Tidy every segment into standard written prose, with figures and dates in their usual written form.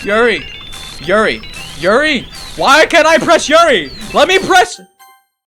Yuri! Yuri! Yuri! Why can't I press Yuri? Let me press...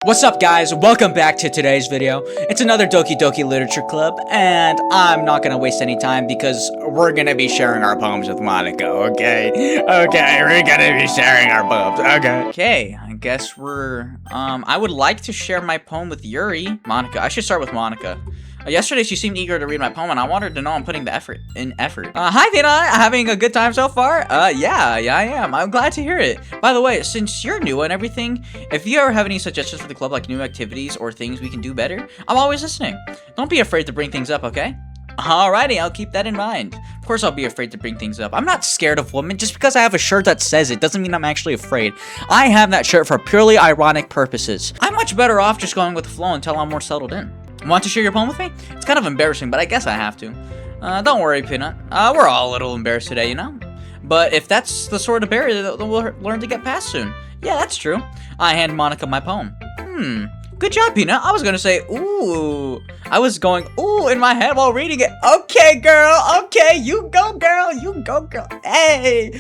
What's up, guys? Welcome back to today's video. It's another Doki Literature Club, and I'm not gonna waste any time because we're gonna be sharing our poems with Monica, okay? Okay, we're gonna be sharing our poems, okay? Okay, I guess we're... I would like to share my poem with Yuri. Monica. I should start with Monica. Yesterday, she seemed eager to read my poem, and I wanted to know I'm putting the effort. Hi, Vina! Having a good time so far? Yeah, I am. I'm glad to hear it. By the way, since you're new and everything, if you ever have any suggestions for the club, like new activities or things we can do better, I'm always listening. Don't be afraid to bring things up, okay? Alrighty, I'll keep that in mind. Of course I'll be afraid to bring things up. I'm not scared of women. Just because I have a shirt that says it doesn't mean I'm actually afraid. I have that shirt for purely ironic purposes. I'm much better off just going with the flow until I'm more settled in. Want to share your poem with me? It's kind of embarrassing, but I guess I have to. Don't worry, Peanut. We're all a little embarrassed today, you know? But if that's the sort of barrier that we'll learn to get past soon. Yeah, that's true. I hand Monica my poem. Good job, Peanut. I was gonna say, ooh. I was going, ooh, in my head while reading it. Okay, girl. Okay, you go, girl. You go, girl. Hey.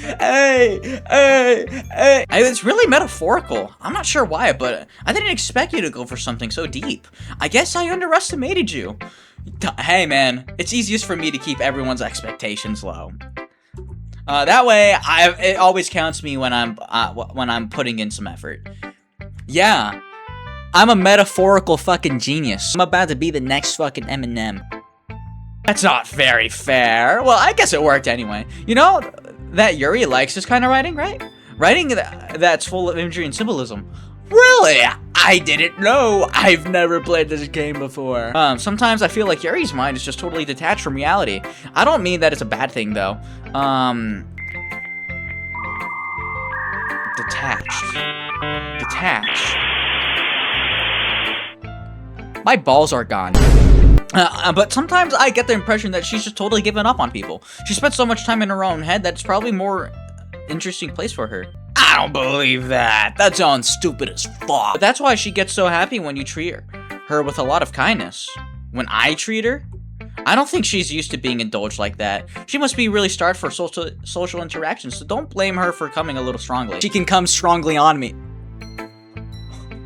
It's really metaphorical. I'm not sure why, but I didn't expect you to go for something so deep. I guess I underestimated you. Hey, man. It's easiest for me to keep everyone's expectations low. That way, it always counts me when I'm putting in some effort. Yeah. I'm a metaphorical fucking genius. I'm about to be the next fucking Eminem. That's not very fair. Well, I guess it worked anyway. You know that Yuri likes this kind of writing, right? Writing that's full of imagery and symbolism. Really? I didn't know. I've never played this game before. Sometimes I feel like Yuri's mind is just totally detached from reality. I don't mean that it's a bad thing, though. Detached. My balls are gone. But sometimes I get the impression that she's just totally given up on people. She spent so much time in her own head that it's probably more interesting place for her. I don't believe that. That sounds stupid as fuck. But that's why she gets so happy when you treat her with a lot of kindness. When I treat her, I don't think she's used to being indulged like that. She must be really starved for social interactions, so don't blame her for coming a little strongly. She can come strongly on me.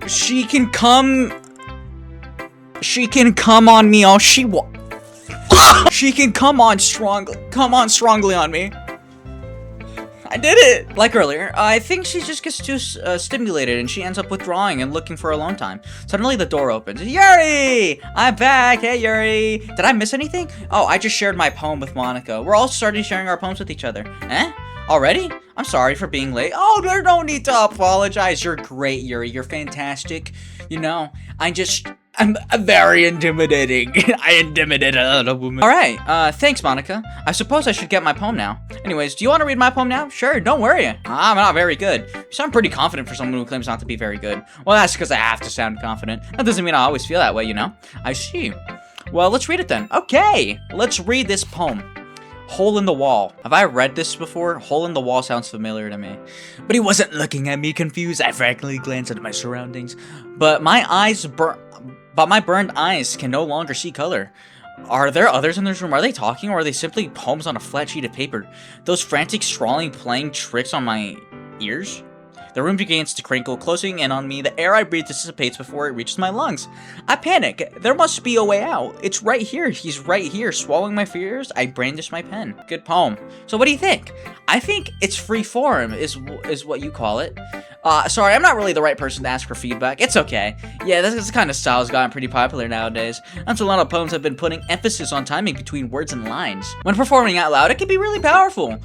She can come on me all she wants. She can come on strongly on me. I did it! Like earlier, I think she just gets too stimulated and she ends up withdrawing and looking for alone time. Suddenly the door opens. Yuri! I'm back! Hey, Yuri! Did I miss anything? Oh, I just shared my poem with Monica. We're all starting sharing our poems with each other. Eh? Already? I'm sorry for being late. Oh, there's no need to apologize. You're great, Yuri. You're fantastic. You know, I'm very intimidating. I intimidated a little woman. Alright, thanks, Monica. I suppose I should get my poem now. Anyways, do you want to read my poem now? Sure, don't worry. I'm not very good. You sound pretty confident for someone who claims not to be very good. Well, that's because I have to sound confident. That doesn't mean I always feel that way, you know? I see. Well, let's read it then. Okay, let's read this poem. Hole in the Wall. Have I read this before? Hole in the Wall sounds familiar to me. But he wasn't looking at me confused. I frankly glanced at my surroundings. But my burned eyes can no longer see color. Are there others in this room? Are they talking, or are they simply poems on a flat sheet of paper? Those frantic scrawling playing tricks on my ears? The room begins to crinkle, closing in on me. The air I breathe dissipates before it reaches my lungs. I panic. There must be a way out. It's right here. He's right here. Swallowing my fears, I brandish my pen. Good poem. So what do you think? I think it's free form is what you call it. Sorry, I'm not really the right person to ask for feedback. It's okay. Yeah, this kind of style has gotten pretty popular nowadays. That's a lot of poems have been putting emphasis on timing between words and lines. When performing out loud, it can be really powerful.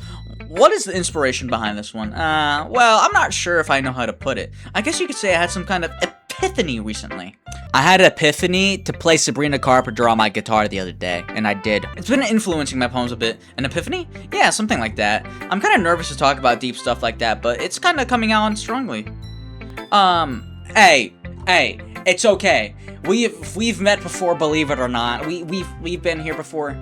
What is the inspiration behind this one? Well, I'm not sure if I know how to put it. I guess you could say I had some kind of epiphany recently. I had an epiphany to play Sabrina Carpenter on my guitar the other day, and I did. It's been influencing my poems a bit. An epiphany? Yeah, something like that. I'm kind of nervous to talk about deep stuff like that, but it's kind of coming out on strongly. Hey, it's okay. We've met before, believe it or not. We've been here before.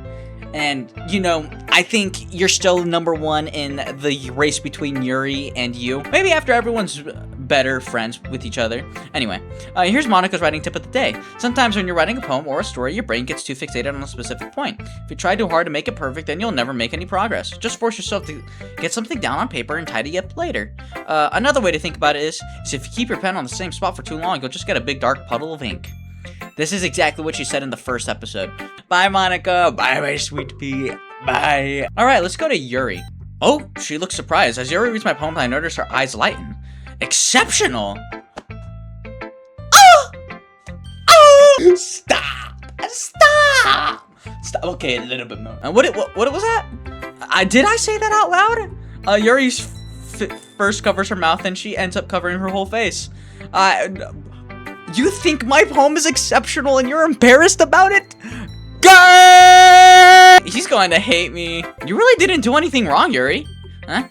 And, you know, I think you're still number one in the race between Yuri and you. Maybe after everyone's better friends with each other. Anyway, here's Monika's writing tip of the day. Sometimes when you're writing a poem or a story, your brain gets too fixated on a specific point. If you try too hard to make it perfect, then you'll never make any progress. Just force yourself to get something down on paper and tidy up later. Another way to think about it is if you keep your pen on the same spot for too long, you'll just get a big dark puddle of ink. This is exactly what she said in the first episode. Bye, Monika. Bye, my sweet pea. Bye. Alright, let's go to Yuri. Oh, she looks surprised. As Yuri reads my poem, I notice her eyes lighten. Exceptional! Oh! Oh! Stop! Stop! Stop. Okay, a little bit more. What was that? Did I say that out loud? Yuri's first covers her mouth and she ends up covering her whole face. You think my poem is exceptional and you're embarrassed about it? Gah! He's going to hate me. You really didn't do anything wrong, Yuri. Huh?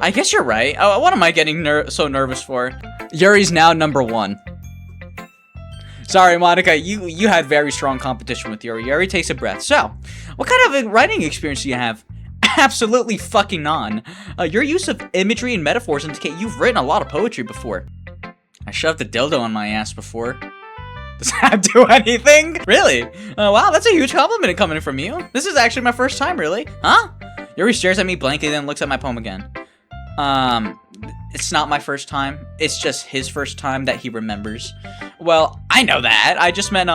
I guess you're right. What am I getting so nervous for? Yuri's now number one. Sorry, Monika, you had very strong competition with Yuri. Yuri takes a breath. So, what kind of a writing experience do you have? Absolutely fucking none. Your use of imagery and metaphors indicate you've written a lot of poetry before. I shoved a dildo on my ass before. Does that do anything? Really? Wow, that's a huge compliment coming from you. This is actually my first time, really. Huh? Yuri stares at me blankly, then looks at my poem again. It's not my first time. It's just his first time that he remembers. Well, I know that. I just meant,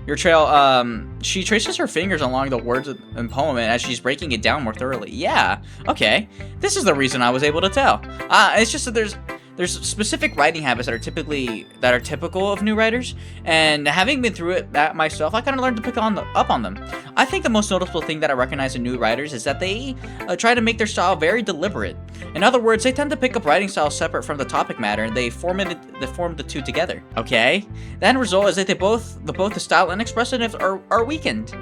your trail, she traces her fingers along the words and poem as she's breaking it down more thoroughly. Yeah, okay. This is the reason I was able to tell. It's just that there's specific writing habits that are typical of new writers, and having been through it myself, I kind of learned to pick up on them. I think the most noticeable thing that I recognize in new writers is that they try to make their style very deliberate. In other words, they tend to pick up writing styles separate from the topic matter, and they form the two together. Okay, the end result is that both the style and expressiveness are weakened.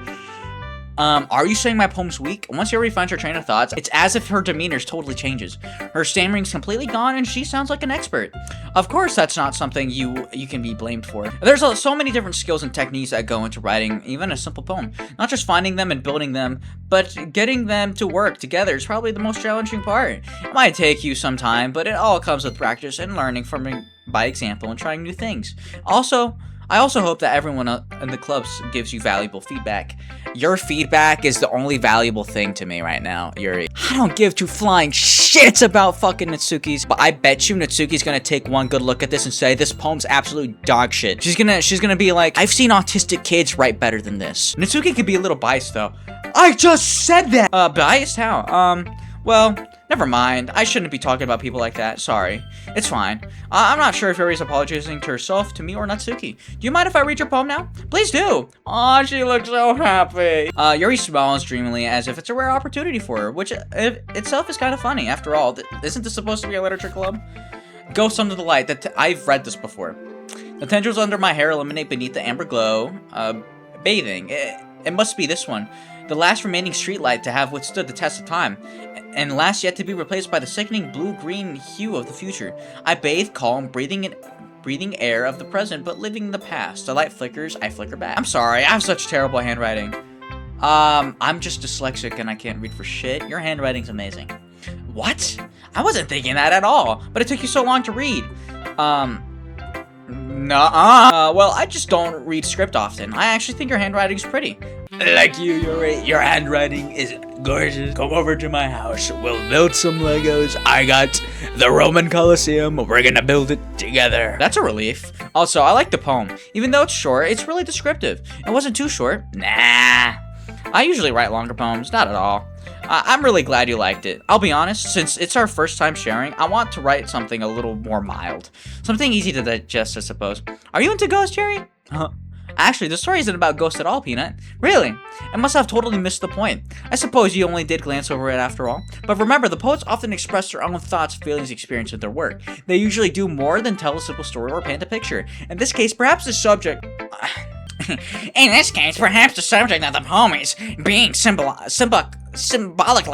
Are you saying my poem's weak? Once Yuri finds her train of thoughts, it's as if her demeanor totally changes. Her stammering's completely gone and she sounds like an expert. Of course, that's not something you can be blamed for. There's so many different skills and techniques that go into writing even a simple poem. Not just finding them and building them, but getting them to work together is probably the most challenging part. It might take you some time, but it all comes with practice and learning by example and trying new things. I also hope that everyone in the clubs gives you valuable feedback. Your feedback is the only valuable thing to me right now, Yuri. I don't give two flying shits about fucking Natsuki's, but I bet you Natsuki's gonna take one good look at this and say, this poem's absolute dog shit. She's gonna be like, I've seen autistic kids write better than this. Natsuki could be a little biased though. I just said that! Biased? How? Well, never mind. I shouldn't be talking about people like that. Sorry. It's fine. I'm not sure if Yuri's apologizing to herself, to me, or Natsuki. Do you mind if I read your poem now? Please do! Aw, she looks so happy. Yuri smiles dreamily as if it's a rare opportunity for her, which itself is kind of funny. After all, isn't this supposed to be a literature club? Ghosts Under the Light. I've read this before. The tendrils under my hair illuminate beneath the amber glow. Bathing. It must be this one. The last remaining streetlight to have withstood the test of time, and last yet to be replaced by the sickening blue-green hue of the future. I bathe calm, breathing air of the present, but living in the past. The light flickers, I flicker back. I'm sorry, I have such terrible handwriting. I'm just dyslexic and I can't read for shit. Your handwriting's amazing. What? I wasn't thinking that at all, but it took you so long to read. Nuh-uh. Well, I just don't read script often. I actually think your handwriting's pretty. Like you, Yuri. Your handwriting is gorgeous. Come over to my house. We'll build some Legos. I got the Roman Colosseum. We're gonna build it together. That's a relief. Also, I like the poem. Even though it's short, it's really descriptive. It wasn't too short. Nah. I usually write longer poems. Not at all. I'm really glad you liked it. I'll be honest, since it's our first time sharing, I want to write something a little more mild. Something easy to digest, I suppose. Are you into ghosts, Jerry? Actually, the story isn't about ghosts at all, Peanut. Really? I must have totally missed the point. I suppose you only did glance over it after all. But remember, the poets often express their own thoughts, feelings, experience in their work. They usually do more than tell a simple story or paint a picture. In this case, perhaps the subject... In this case, perhaps the subject of the poem is being symbolically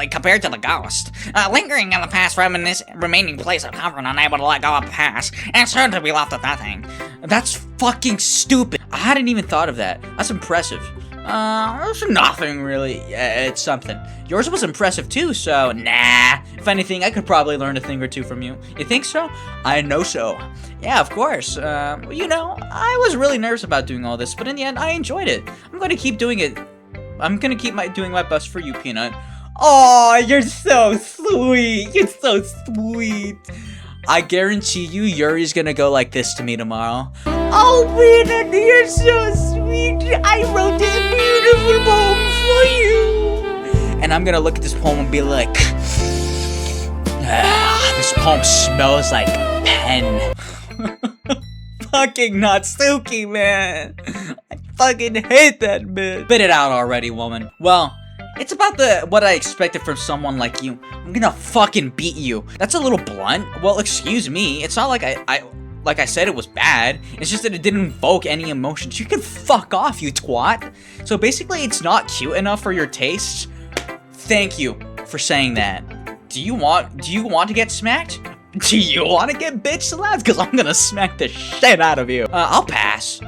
compared to the ghost. Lingering in the past, remaining place of comfort, unable to let go of the past, and soon to be left with nothing. That's fucking stupid. I hadn't even thought of that. That's impressive. It's nothing really. It's something. Yours was impressive too, so nah. If anything, I could probably learn a thing or two from you. You think so? I know so. Yeah, of course. You know, I was really nervous about doing all this, but in the end, I enjoyed it. I'm going to keep doing it. I'm going to keep doing my best for you, Peanut. Oh, you're so sweet. You're so sweet. I guarantee you, Yuri's gonna go like this to me tomorrow. Oh, Peanut, you're so sweet. I wrote this beautiful poem for you. And I'm gonna look at this poem and be like, this poem smells like pen. Fucking Natsuki, man. I fucking hate that bitch. Spit it out already, woman. Well, it's about what I expected from someone like you. I'm gonna fucking beat you. That's a little blunt. Well, excuse me. It's not like like I said it was bad. It's just that it didn't invoke any emotions. You can fuck off, you twat. So basically, it's not cute enough for your taste. Thank you for saying that. Do you want to get smacked? Do you want to get bitch slapped? Because I'm gonna smack the shit out of you. I'll pass.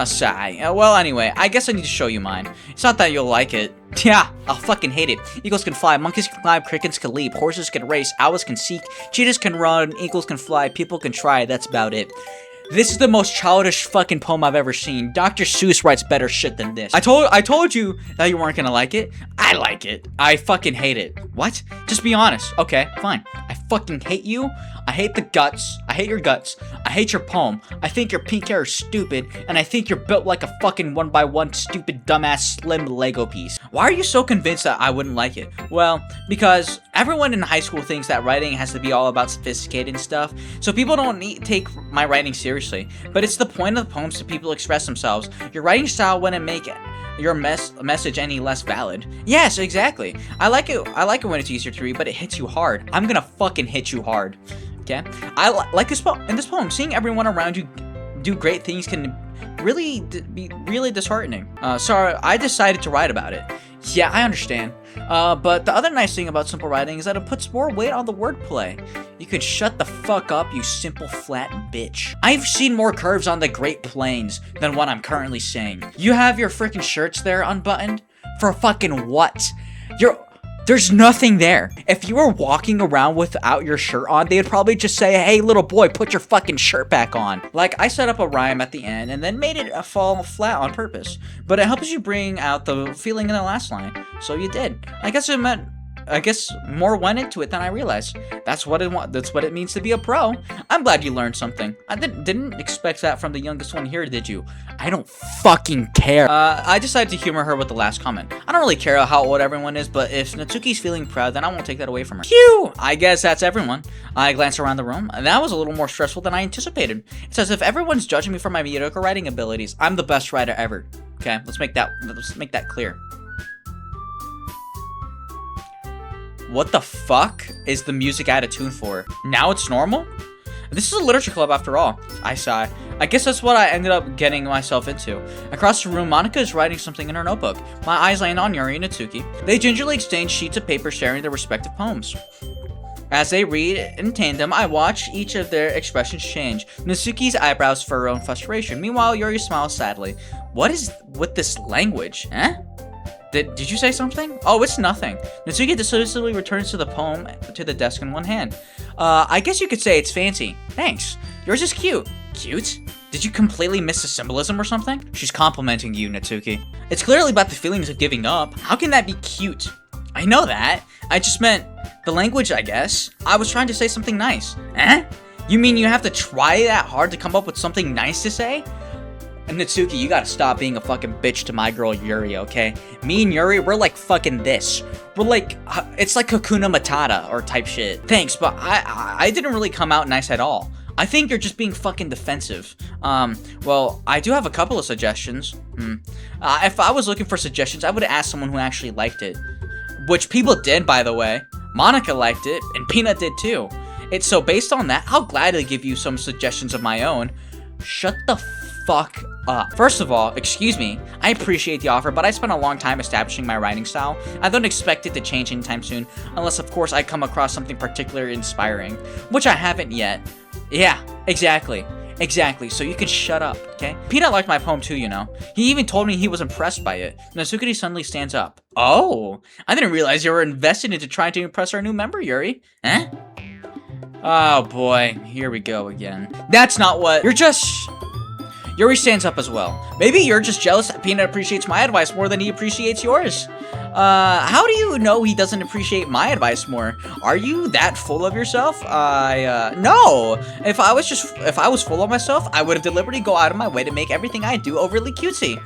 Sigh. Well, anyway, I guess I need to show you mine. It's not that you'll like it. Yeah, I'll fucking hate it. Eagles can fly, monkeys can climb, crickets can leap, horses can race, owls can seek, cheetahs can run, eagles can fly, people can try, that's about it. This is the most childish fucking poem I've ever seen. Dr. Seuss writes better shit than this. I told you that you weren't gonna like it. I like it. I fucking hate it. What? Just be honest. Okay, fine. I fucking hate you. I hate the guts. I hate your guts. I hate your poem. I think your pink hair is stupid, and I think you're built like a fucking 1x1 stupid dumbass slim Lego piece. Why are you so convinced that I wouldn't like it? Well, because everyone in high school thinks that writing has to be all about sophisticated stuff, so people don't take my writing seriously. But it's the point of the poems that people express themselves. Your writing style wouldn't make your message any less valid. Yes, exactly. I like it when it's easier to read, but it hits you hard. I'm gonna fucking hit you hard. Okay? I like this poem. In this poem, seeing everyone around you do great things can really be really disheartening. So I decided to write about it. Yeah, I understand. But the other nice thing about simple writing is that it puts more weight on the wordplay. You can shut the fuck up, you simple flat bitch. I've seen more curves on the Great Plains than what I'm currently saying. You have your freaking shirts there unbuttoned? For fucking what? There's nothing there. If you were walking around without your shirt on, they'd probably just say, hey, little boy, put your fucking shirt back on. Like, I set up a rhyme at the end and then made it fall flat on purpose. But it helps you bring out the feeling in the last line. So you did. I guess more went into it than I realized. That's what it means to be a pro. I'm glad you learned something. I didn't expect that from the youngest one here, did you? I don't fucking care. I decided to humor her with the last comment. I don't really care how old everyone is, but if Natsuki's feeling proud, then I won't take that away from her. Phew! I guess that's everyone. I glanced around the room, and that was a little more stressful than I anticipated. It's as if everyone's judging me for my mediocre writing abilities. I'm the best writer ever. Okay, let's make that clear. What the fuck is the music out of tune for? Now it's normal? This is a literature club after all. I sigh. I guess that's what I ended up getting myself into. Across the room, Monika is writing something in her notebook. My eyes land on Yuri and Natsuki. They gingerly exchange sheets of paper sharing their respective poems. As they read in tandem, I watch each of their expressions change. Natsuki's eyebrows furrow in frustration. Meanwhile, Yuri smiles sadly. What is with this language? Eh? Did you say something? Oh, it's nothing. Natsuki decisively returns to the poem to the desk in one hand. I guess you could say it's fancy. Thanks. Yours is cute. Cute? Did you completely miss the symbolism or something? She's complimenting you, Natsuki. It's clearly about the feelings of giving up. How can that be cute? I know that. I just meant the language, I guess. I was trying to say something nice. Eh? You mean you have to try that hard to come up with something nice to say? And Natsuki, you gotta stop being a fucking bitch to my girl Yuri, okay? Me and Yuri, we're like fucking this. We're like, it's like Hakuna Matata or type shit. Thanks, but I didn't really come out nice at all. I think you're just being fucking defensive. Well, I do have a couple of suggestions. If I was looking for suggestions, I would have asked someone who actually liked it. Which people did, by the way. Monika liked it, and Peanut did too. So based on that, I'll gladly give you some suggestions of my own. Shut the fuck up. First of all, excuse me, I appreciate the offer, but I spent a long time establishing my writing style. I don't expect it to change anytime soon, unless of course I come across something particularly inspiring, which I haven't yet. Yeah, exactly. Exactly, so you can shut up, okay? Peanut liked my poem too, you know. He even told me he was impressed by it. Natsuki suddenly stands up. Oh, I didn't realize you were invested into trying to impress our new member, Yuri. Eh? Oh boy, here we go again. That's not what- You're just- Yuri stands up as well. Maybe you're just jealous that Peanut appreciates my advice more than he appreciates yours. How do you know he doesn't appreciate my advice more? Are you that full of yourself? No. If I was full of myself, I would have deliberately go out of my way to make everything I do overly cutesy.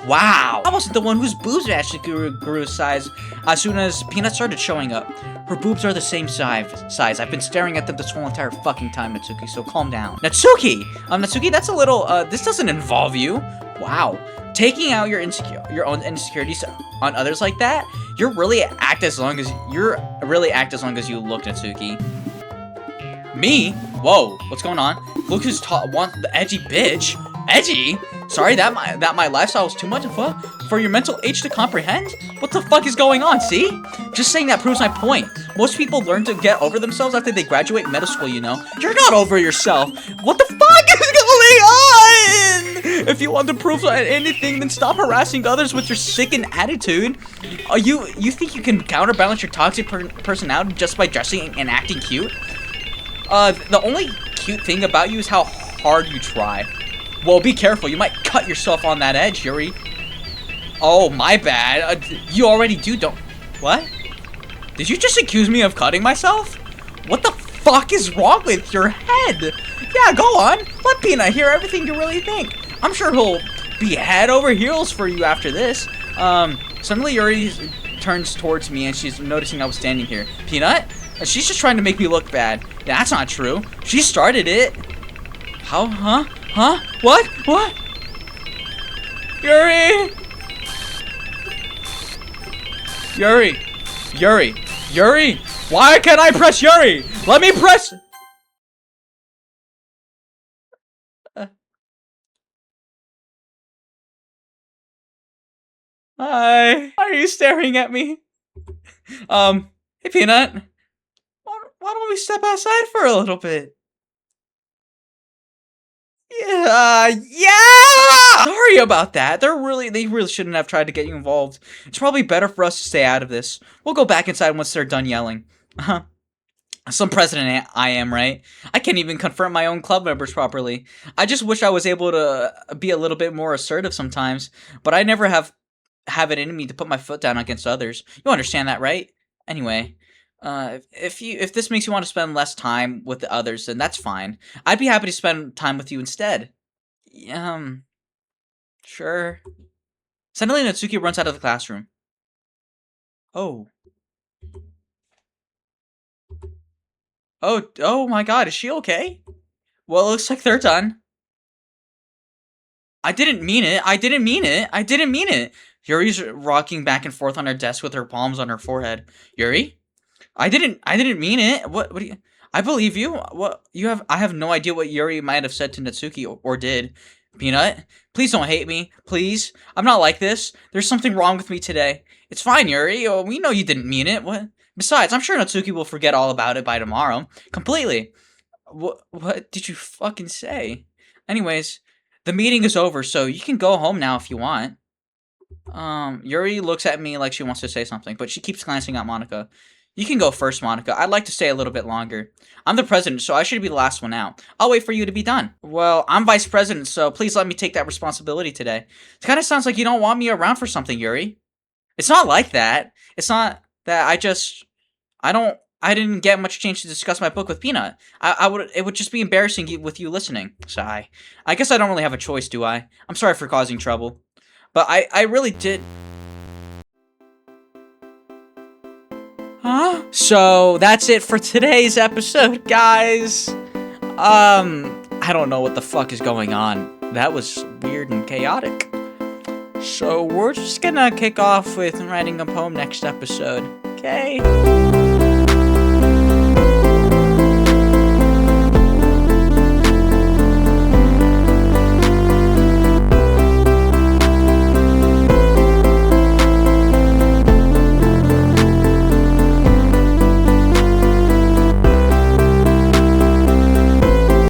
Wow. I wasn't the one whose boobs actually grew size as soon as Peanut started showing up. Her boobs are the same size. I've been staring at them this whole entire fucking time, Natsuki, so calm down. Natsuki! Natsuki, that's a little, this doesn't involve you. Wow. Taking out your own insecurities on others like that, you really act as long as you look, Natsuki. Me? Whoa, what's going on? Look who's want the edgy bitch. Edgy? Sorry, that my lifestyle was too much for your mental age to comprehend? What the fuck is going on, see? Just saying that proves my point. Most people learn to get over themselves after they graduate middle school, you know? You're not over yourself. What the fuck is going on? If you want to prove anything, then stop harassing others with your sickened attitude. You think you can counterbalance your toxic personality just by dressing and acting cute? The only cute thing about you is how hard you try. Well, be careful. You might cut yourself on that edge, Yuri. Oh, my bad. You already don't... What? Did you just accuse me of cutting myself? What the fuck is wrong with your head? Yeah, go on. Let Peanut hear everything you really think. I'm sure he'll be head over heels for you after this. Suddenly Yuri turns towards me and she's noticing I was standing here. Peanut? She's just trying to make me look bad. That's not true. She started it. How? Huh? Huh? What? What? Yuri! Yuri! Yuri! Yuri! Why can't I press Yuri? Let me press... Hi. Why are you staring at me? Hey Peanut. Why don't we step outside for a little bit? Yeah! Sorry about that. They really shouldn't have tried to get you involved. It's probably better for us to stay out of this. We'll go back inside once they're done yelling. Some president I am, right? I can't even confront my own club members properly. I just wish I was able to be a little bit more assertive sometimes, but I never have it in me to put my foot down against others. You understand that, right? Anyway, if this makes you want to spend less time with the others, then that's fine. I'd be happy to spend time with you instead. Sure. Suddenly, Natsuki runs out of the classroom. Oh. Oh my god, is she okay? Well, it looks like they're done. I didn't mean it. I didn't mean it. I didn't mean it. Yuri's rocking back and forth on her desk with her palms on her forehead. Yuri? I didn't mean it. What do you... I believe you. I have no idea what Yuri might have said to Natsuki or did. Peanut, please don't hate me. Please. I'm not like this. There's something wrong with me today. It's fine, Yuri. Oh, we know you didn't mean it. What? Besides, I'm sure Natsuki will forget all about it by tomorrow. Completely. What did you fucking say? Anyways, the meeting is over, so you can go home now if you want. Yuri looks at me like she wants to say something, but she keeps glancing at Monica. You can go first, Monica. I'd like to stay a little bit longer. I'm the president, so I should be the last one out. I'll wait for you to be done. Well, I'm vice president, so please let me take that responsibility today. It kind of sounds like you don't want me around for something, Yuri. It's not like that. It's not that I didn't get much chance to discuss my book with Peanut. It would just be embarrassing with you listening. Sigh. I guess I don't really have a choice, do I? I'm sorry for causing trouble. But I really did... Huh? So, that's it for today's episode, guys. I don't know what the fuck is going on. That was weird and chaotic. So, we're just gonna kick off with writing a poem next episode. Okay?